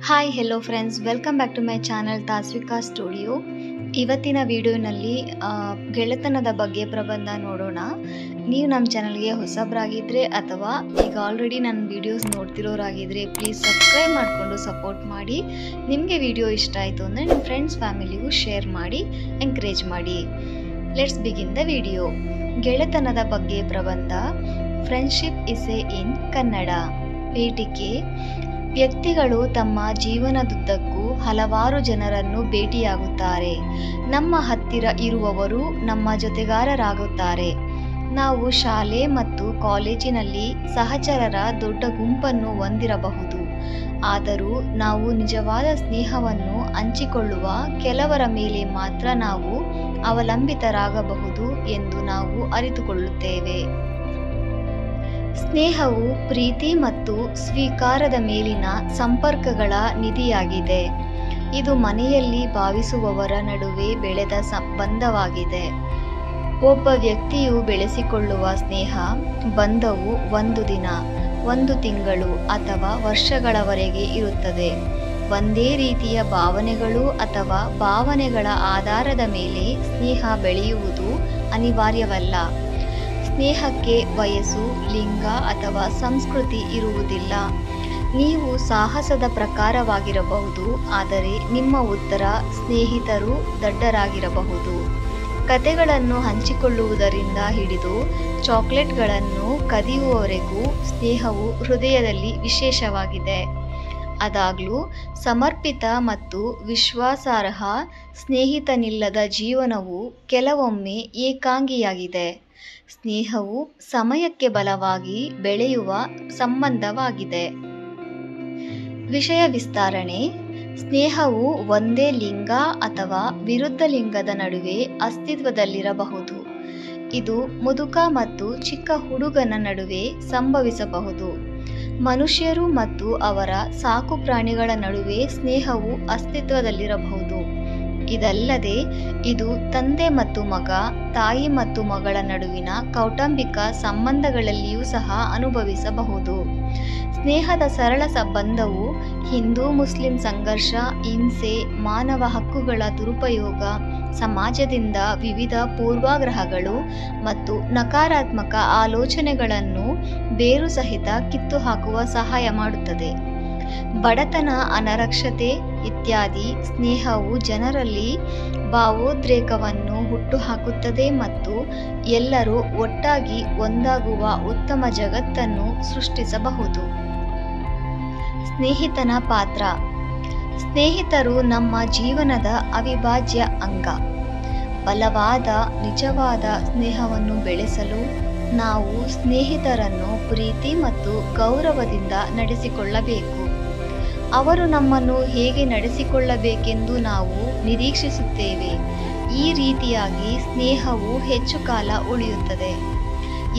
Hi hello friends, welcome back to my channel Taswika studio. ಇವತ್ತಿನ ವಿಡಿಯೋನಲ್ಲಿ ಗೆಳೆತನದ ಬಗ್ಗೆ ಪ್ರಬಂಧ ನೋಡೋಣ. ನೀವು ನಮ್ಮ ಚಾನಲ್ಗೆ ಹೊಸಬರಾಗಿದ್ದರೆ ಅಥವಾ ಈಗ ಆಲ್ರೆಡಿ ನನ್ನ ವಿಡಿಯೋಸ್ ನೋಡ್ತಿರೋರಾಗಿದ್ದರೆ ಪ್ಲೀಸ್ ಸಬ್ಸ್ಕ್ರೈಬ್ ಮಾಡಿಕೊಂಡು ಸಪೋರ್ಟ್ ಮಾಡಿ. ನಿಮಗೆ ವಿಡಿಯೋ ಇಷ್ಟ ಆಯಿತು ಅಂದರೆ ನಿಮ್ಮ ಫ್ರೆಂಡ್ಸ್ ಫ್ಯಾಮಿಲಿಗೂ ಶೇರ್ ಮಾಡಿ, ಎಂಕರೇಜ್ ಮಾಡಿ. Let's begin the video. ಗೆಳೆತನದ ಬಗ್ಗೆ ಪ್ರಬಂಧ friendship is a in Kannada. ಪೀಠಿಕೆ: ವ್ಯಕ್ತಿಗಳು ತಮ್ಮ ಜೀವನದುದ್ದಕ್ಕೂ ಹಲವಾರು ಜನರನ್ನು ಭೇಟಿಯಾಗುತ್ತಾರೆ. ನಮ್ಮ ಹತ್ತಿರ ಇರುವವರು ನಮ್ಮ ಜೊತೆಗಾರರಾಗುತ್ತಾರೆ. ನಾವು ಶಾಲೆ ಮತ್ತು ಕಾಲೇಜಿನಲ್ಲಿ ಸಹಚರರ ದೊಡ್ಡ ಗುಂಪನ್ನು ಹೊಂದಿರಬಹುದು. ಆದರೂ ನಾವು ನಿಜವಾದ ಸ್ನೇಹವನ್ನು ಹಂಚಿಕೊಳ್ಳುವ ಕೆಲವರ ಮೇಲೆ ಮಾತ್ರ ನಾವು ಅವಲಂಬಿತರಾಗಬಹುದು ಎಂದು ನಾವು ಅರಿತುಕೊಳ್ಳುತ್ತೇವೆ. ಸ್ನೇಹವು ಪ್ರೀತಿ ಮತ್ತು ಸ್ವೀಕಾರದ ಮೇಲಿನ ಸಂಪರ್ಕಗಳ ನಿಧಿಯಾಗಿದೆ. ಇದು ಮನೆಯಲ್ಲಿ ಭಾವಿಸುವವರ ನಡುವೆ ಬೆಳೆದ ಸಂಬಂಧವಾಗಿದೆ. ಒಬ್ಬ ವ್ಯಕ್ತಿಯು ಬೆಳೆಸಿಕೊಳ್ಳುವ ಸ್ನೇಹ ಬಂಧವು ಒಂದು ದಿನ, ಒಂದು ತಿಂಗಳು ಅಥವಾ ವರ್ಷಗಳವರೆಗೆ ಇರುತ್ತದೆ. ಒಂದೇ ರೀತಿಯ ಭಾವನೆಗಳು ಅಥವಾ ಭಾವನೆಗಳ ಆಧಾರದ ಮೇಲೆ ಸ್ನೇಹ ಬೆಳೆಯುವುದು ಅನಿವಾರ್ಯವಲ್ಲ. ಸ್ನೇಹಕ್ಕೆ ವಯಸ್ಸು, ಲಿಂಗ ಅಥವಾ ಸಂಸ್ಕೃತಿ ಇರುವುದಿಲ್ಲ. ನೀವು ಸಾಹಸದ ಪ್ರಕಾರವಾಗಿರಬಹುದು, ಆದರೆ ನಿಮ್ಮ ಉತ್ತರ ಸ್ನೇಹಿತರು ದಡ್ಡರಾಗಿರಬಹುದು. ಕಥೆಗಳನ್ನು ಹಂಚಿಕೊಳ್ಳುವುದರಿಂದ ಹಿಡಿದು ಚಾಕ್ಲೇಟ್ಗಳನ್ನು ಕದಿಯುವವರೆಗೂ ಸ್ನೇಹವು ಹೃದಯದಲ್ಲಿ ವಿಶೇಷವಾಗಿದೆ. ಆದಾಗ್ಯೂ ಸಮರ್ಪಿತ ಮತ್ತು ವಿಶ್ವಾಸಾರ್ಹ ಸ್ನೇಹಿತನಿಲ್ಲದ ಜೀವನವು ಕೆಲವೊಮ್ಮೆ ಏಕಾಂಗಿಯಾಗಿದೆ. ಸ್ನೇಹವು ಸಮಯಕ್ಕೆ ಬಲವಾಗಿ ಬೆಳೆಯುವ ಸಂಬಂಧವಾಗಿದೆ. ವಿಷಯ ವಿಸ್ತರಣೆ: ಸ್ನೇಹವು ಒಂದೇ ಲಿಂಗ ಅಥವಾ ವಿರುದ್ಧ ಲಿಂಗದ ನಡುವೆ ಅಸ್ತಿತ್ವದಲ್ಲಿರಬಹುದು. ಇದು ಮುದುಕ ಮತ್ತು ಚಿಕ್ಕ ಹುಡುಗನ ನಡುವೆ ಸಂಭವಿಸಬಹುದು. ಮನುಷ್ಯರು ಮತ್ತು ಅವರ ಸಾಕುಪ್ರಾಣಿಗಳ ನಡುವೆ ಸ್ನೇಹವು ಅಸ್ತಿತ್ವದಲ್ಲಿರಬಹುದು. ಇದಲ್ಲದೆ ಇದು ತಂದೆ ಮತ್ತು ಮಗ, ತಾಯಿ ಮತ್ತು ಮಗಳ ನಡುವಿನ ಕೌಟುಂಬಿಕ ಸಂಬಂಧಗಳಲ್ಲಿಯೂ ಸಹ ಅನುಭವಿಸಬಹುದು. ಸ್ನೇಹದ ಸರಳ ಸಂಬಂಧವು ಹಿಂದೂ ಮುಸ್ಲಿಂ ಸಂಘರ್ಷ, ಹಿಂಸೆ, ಮಾನವ ಹಕ್ಕುಗಳ ದುರುಪಯೋಗ, ಸಮಾಜದಿಂದ ವಿವಿಧ ಪೂರ್ವಾಗ್ರಹಗಳು ಮತ್ತು ನಕಾರಾತ್ಮಕ ಆಲೋಚನೆಗಳನ್ನು ಬೇರು ಸಹಿತ ಕಿತ್ತುಹಾಕುವ ಸಹಾಯ ಮಾಡುತ್ತದೆ. ಬಡತನ, ಅನಕ್ಷರತೆ ಇತ್ಯಾದಿ ಸ್ನೇಹವು ಜನರಲ್ಲಿ ಭಾವೋದ್ರೇಕವನ್ನು ಹುಟ್ಟುಹಾಕುತ್ತದೆ ಮತ್ತು ಎಲ್ಲರೂ ಒಟ್ಟಾಗಿ ಒಂದಾಗುವ ಉತ್ತಮ ಜಗತ್ತನ್ನು ಸೃಷ್ಟಿಸಬಹುದು. ಸ್ನೇಹಿತನ ಪಾತ್ರ: ಸ್ನೇಹಿತರು ನಮ್ಮ ಜೀವನದ ಅವಿಭಾಜ್ಯ ಅಂಗ. ಬಲವಾದ, ನಿಜವಾದ ಸ್ನೇಹವನ್ನು ಬೆಳೆಸಲು ನಾವು ಸ್ನೇಹಿತರನ್ನು ಪ್ರೀತಿ ಮತ್ತು ಗೌರವದಿಂದ ನಡೆಸಿಕೊಳ್ಳಬೇಕು. ಅವರು ನಮ್ಮನ್ನು ಹೇಗೆ ನಡೆಸಿಕೊಳ್ಳಬೇಕೆಂದು ನಾವು ನಿರೀಕ್ಷಿಸುತ್ತೇವೆ. ಈ ರೀತಿಯಾಗಿ ಸ್ನೇಹವು ಹೆಚ್ಚು ಕಾಲ ಉಳಿಯುತ್ತದೆ.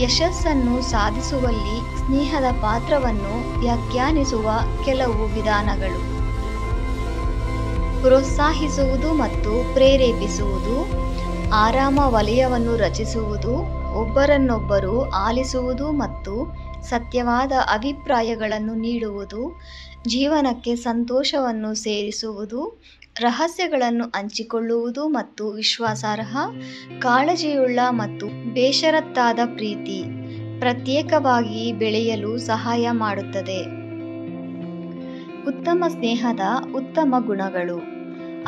ಯಶಸ್ಸನ್ನು ಸಾಧಿಸುವಲ್ಲಿ ಸ್ನೇಹದ ಪಾತ್ರವನ್ನು ವ್ಯಾಖ್ಯಾನಿಸುವ ಕೆಲವು ವಿಧಾನಗಳು: ಪ್ರೋತ್ಸಾಹಿಸುವುದು ಮತ್ತು ಪ್ರೇರೇಪಿಸುವುದು, ಆರಾಮ ವಲಯವನ್ನು ರಚಿಸುವುದು, ಒಬ್ಬರನ್ನೊಬ್ಬರು ಆಲಿಸುವುದು ಮತ್ತು ಸತ್ಯವಾದ ಅಭಿಪ್ರಾಯಗಳನ್ನು ನೀಡುವುದು, ಜೀವನಕ್ಕೆ ಸಂತೋಷವನ್ನು ಸೇರಿಸುವುದು, ರಹಸ್ಯಗಳನ್ನು ಹಂಚಿಕೊಳ್ಳುವುದು ಮತ್ತು ವಿಶ್ವಾಸಾರ್ಹ, ಕಾಳಜಿಯುಳ್ಳ ಮತ್ತು ಬೇಷರತ್ತಾದ ಪ್ರೀತಿ ಪ್ರತ್ಯೇಕವಾಗಿ ಬೆಳೆಯಲು ಸಹಾಯ ಮಾಡುತ್ತದೆ. ಉತ್ತಮ ಸ್ನೇಹದ ಉತ್ತಮ ಗುಣಗಳು: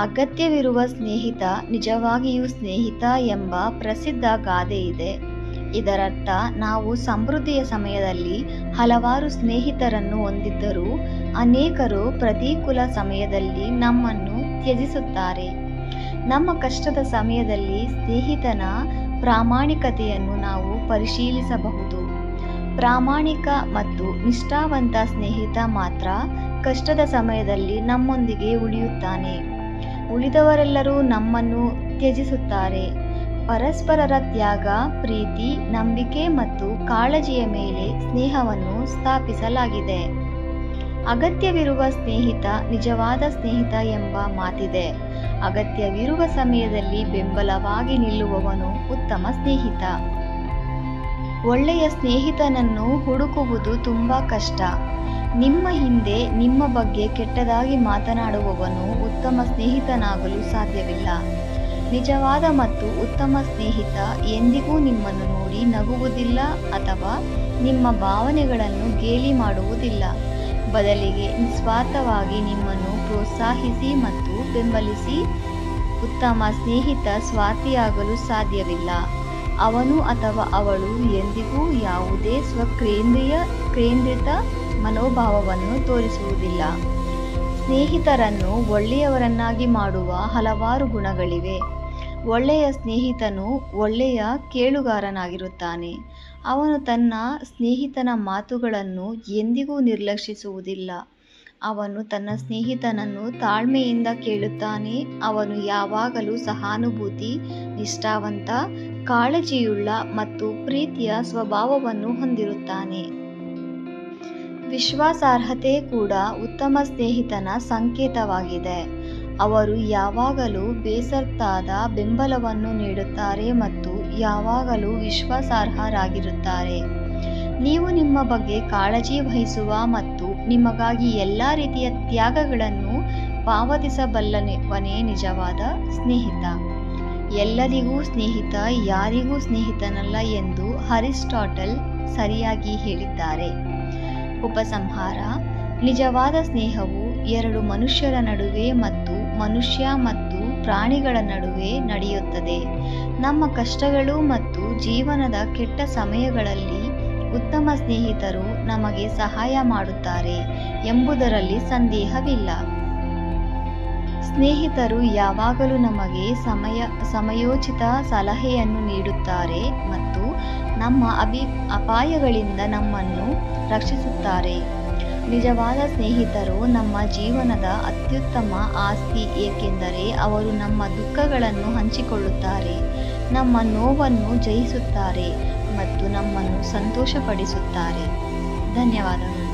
ಅಗತ್ಯವಿರುವ ಸ್ನೇಹಿತ ನಿಜವಾಗಿಯೂ ಸ್ನೇಹಿತ ಎಂಬ ಪ್ರಸಿದ್ಧ ಗಾದೆ ಇದೆ. ಇದರರ್ಥ ನಾವು ಸಮೃದ್ಧಿಯ ಸಮಯದಲ್ಲಿ ಹಲವಾರು ಸ್ನೇಹಿತರನ್ನು ಹೊಂದಿದ್ದರೂ ಅನೇಕರು ಪ್ರತಿಕೂಲ ಸಮಯದಲ್ಲಿ ನಮ್ಮನ್ನು ತ್ಯಜಿಸುತ್ತಾರೆ. ನಮ್ಮ ಕಷ್ಟದ ಸಮಯದಲ್ಲಿ ಸ್ನೇಹಿತನ ಪ್ರಾಮಾಣಿಕತೆಯನ್ನು ನಾವು ಪರಿಶೀಲಿಸಬಹುದು. ಪ್ರಾಮಾಣಿಕ ಮತ್ತು ನಿಷ್ಠಾವಂತ ಸ್ನೇಹಿತ ಮಾತ್ರ ಕಷ್ಟದ ಸಮಯದಲ್ಲಿ ನಮ್ಮೊಂದಿಗೆ ಉಳಿಯುತ್ತಾನೆ. ಉಳಿದವರೆಲ್ಲರೂ ನಮ್ಮನ್ನು ತ್ಯಜಿಸುತ್ತಾರೆ. ಪರಸ್ಪರರ ತ್ಯಾಗ, ಪ್ರೀತಿ, ನಂಬಿಕೆ ಮತ್ತು ಕಾಳಜಿಯ ಮೇಲೆ ಸ್ನೇಹವನ್ನು ಸ್ಥಾಪಿಸಲಾಗಿದೆ. ಅಗತ್ಯವಿರುವ ಸ್ನೇಹಿತ ನಿಜವಾದ ಸ್ನೇಹಿತ ಎಂಬ ಮಾತಿದೆ. ಅಗತ್ಯವಿರುವ ಸಮಯದಲ್ಲಿ ಬೆಂಬಲವಾಗಿ ನಿಲ್ಲುವವನು ಉತ್ತಮ ಸ್ನೇಹಿತ. ಒಳ್ಳೆಯ ಸ್ನೇಹಿತನನ್ನು ಹುಡುಕುವುದು ತುಂಬಾ ಕಷ್ಟ. ನಿಮ್ಮ ಹಿಂದೆ ನಿಮ್ಮ ಬಗ್ಗೆ ಕೆಟ್ಟದಾಗಿ ಮಾತನಾಡುವವನು ಉತ್ತಮ ಸ್ನೇಹಿತನಾಗಲು ಸಾಧ್ಯವಿಲ್ಲ. ನಿಜವಾದ ಮತ್ತು ಉತ್ತಮ ಸ್ನೇಹಿತ ಎಂದಿಗೂ ನಿಮ್ಮನ್ನು ನೋಡಿ ನಗುವುದಿಲ್ಲ ಅಥವಾ ನಿಮ್ಮ ಭಾವನೆಗಳನ್ನು ಗೇಲಿ ಮಾಡುವುದಿಲ್ಲ. ಬದಲಿಗೆ ನಿಸ್ವಾರ್ಥವಾಗಿ ನಿಮ್ಮನ್ನು ಪ್ರೋತ್ಸಾಹಿಸಿ ಮತ್ತು ಬೆಂಬಲಿಸಿ. ಉತ್ತಮ ಸ್ನೇಹಿತ ಸ್ವಾರ್ಥಿಯಾಗಲು ಸಾಧ್ಯವಿಲ್ಲ. ಅವನು ಅಥವಾ ಅವಳು ಎಂದಿಗೂ ಯಾವುದೇ ಕೇಂದ್ರಿತ ಮನೋಭಾವವನ್ನು ತೋರಿಸುವುದಿಲ್ಲ. ಸ್ನೇಹಿತರನ್ನು ಒಳ್ಳೆಯವರನ್ನಾಗಿ ಮಾಡುವ ಹಲವಾರು ಗುಣಗಳಿವೆ. ಒಳ್ಳೆಯ ಸ್ನೇಹಿತನು ಒಳ್ಳೆಯ ಕೇಳುಗಾರನಾಗಿರುತ್ತಾನೆ. ಅವನು ತನ್ನ ಸ್ನೇಹಿತನ ಮಾತುಗಳನ್ನು ಎಂದಿಗೂ ನಿರ್ಲಕ್ಷಿಸುವುದಿಲ್ಲ. ಅವನು ತನ್ನ ಸ್ನೇಹಿತನನ್ನು ತಾಳ್ಮೆಯಿಂದ ಕೇಳುತ್ತಾನೆ. ಅವನು ಯಾವಾಗಲೂ ಸಹಾನುಭೂತಿ, ನಿಷ್ಠಾವಂತ, ಕಾಳಜಿಯುಳ್ಳ ಮತ್ತು ಪ್ರೀತಿಯ ಸ್ವಭಾವವನ್ನು ಹೊಂದಿರುತ್ತಾನೆ. ವಿಶ್ವಾಸಾರ್ಹತೆ ಕೂಡ ಉತ್ತಮ ಸ್ನೇಹಿತನ ಸಂಕೇತವಾಗಿದೆ. ಅವರು ಯಾವಾಗಲೂ ಬೇಸತ್ತಾದ ಬೆಂಬಲವನ್ನು ನೀಡುತ್ತಾರೆ ಮತ್ತು ಯಾವಾಗಲೂ ವಿಶ್ವಾಸಾರ್ಹರಾಗಿರುತ್ತಾರೆ. ನೀವು ನಿಮ್ಮ ಬಗ್ಗೆ ಕಾಳಜಿ ವಹಿಸುವ ಮತ್ತು ನಿಮಗಾಗಿ ಎಲ್ಲ ರೀತಿಯ ತ್ಯಾಗಗಳನ್ನು ಪಾವತಿಸಬಲ್ಲವನೇ ನಿಜವಾದ ಸ್ನೇಹಿತ. ಎಲ್ಲರಿಗೂ ಸ್ನೇಹಿತ, ಯಾರಿಗೂ ಸ್ನೇಹಿತನಲ್ಲ ಎಂದು ಅರಿಸ್ಟಾಟಲ್ ಸರಿಯಾಗಿ ಹೇಳಿದ್ದಾರೆ. ಉಪಸಂಹಾರ: ನಿಜವಾದ ಸ್ನೇಹವು ಎರಡು ಮನುಷ್ಯರ ನಡುವೆ ಮತ್ತು ಮನುಷ್ಯ ಮತ್ತು ಪ್ರಾಣಿಗಳ ನಡುವೆ ನಡೆಯುತ್ತದೆ. ನಮ್ಮ ಕಷ್ಟಗಳು ಮತ್ತು ಜೀವನದ ಕೆಟ್ಟ ಸಮಯಗಳಲ್ಲಿ ಉತ್ತಮ ಸ್ನೇಹಿತರು ನಮಗೆ ಸಹಾಯ ಮಾಡುತ್ತಾರೆ ಎಂಬುದರಲ್ಲಿ ಸಂದೇಹವಿಲ್ಲ. ಸ್ನೇಹಿತರು ಯಾವಾಗಲೂ ನಮಗೆ ಸಮಯೋಚಿತ ಸಲಹೆಯನ್ನು ನೀಡುತ್ತಾರೆ ಮತ್ತು ನಮ್ಮ ಅಪಾಯಗಳಿಂದ ನಮ್ಮನ್ನು ರಕ್ಷಿಸುತ್ತಾರೆ. ನಿಜವಾದ ಸ್ನೇಹಿತರು ನಮ್ಮ ಜೀವನದ ಅತ್ಯುತ್ತಮ ಆಸ್ತಿ, ಏಕೆಂದರೆ ಅವರು ನಮ್ಮ ದುಃಖಗಳನ್ನು ಹಂಚಿಕೊಳ್ಳುತ್ತಾರೆ, ನಮ್ಮ ನೋವನ್ನು ಜಯಿಸುತ್ತಾರೆ ಮತ್ತು ನಮ್ಮನ್ನು ಸಂತೋಷಪಡಿಸುತ್ತಾರೆ. ಧನ್ಯವಾದಗಳು.